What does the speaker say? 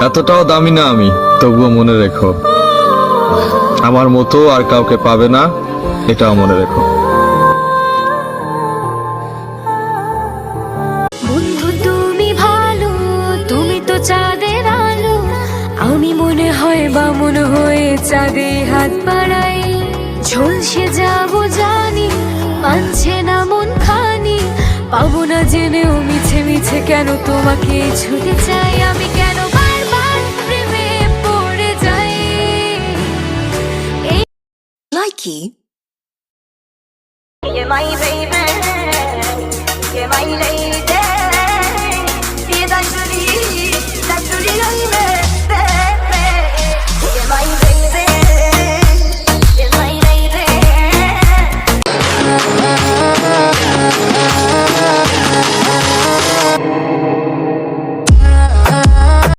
এতটাও দামি না আমি, তবুও মনে রেখো আমার মতো আর কাউকে পাবে না, এটাও মনে রেখো। বন্ধু তুমি ভালো, তুমি তো চাঁদের আলো, আমি মনে হয় বামুন হয়ে চাঁদে হাত বাড়াই। ঝলসে যাবো জানি, মানছে না মন খানি, পাবো না জেনেও মিছে মিছে কেন তোমাকে ছুতে চাই। আমি কেন বারবার প্রেমে পড়ে যাই। Likey. You're my baby, you're my lady.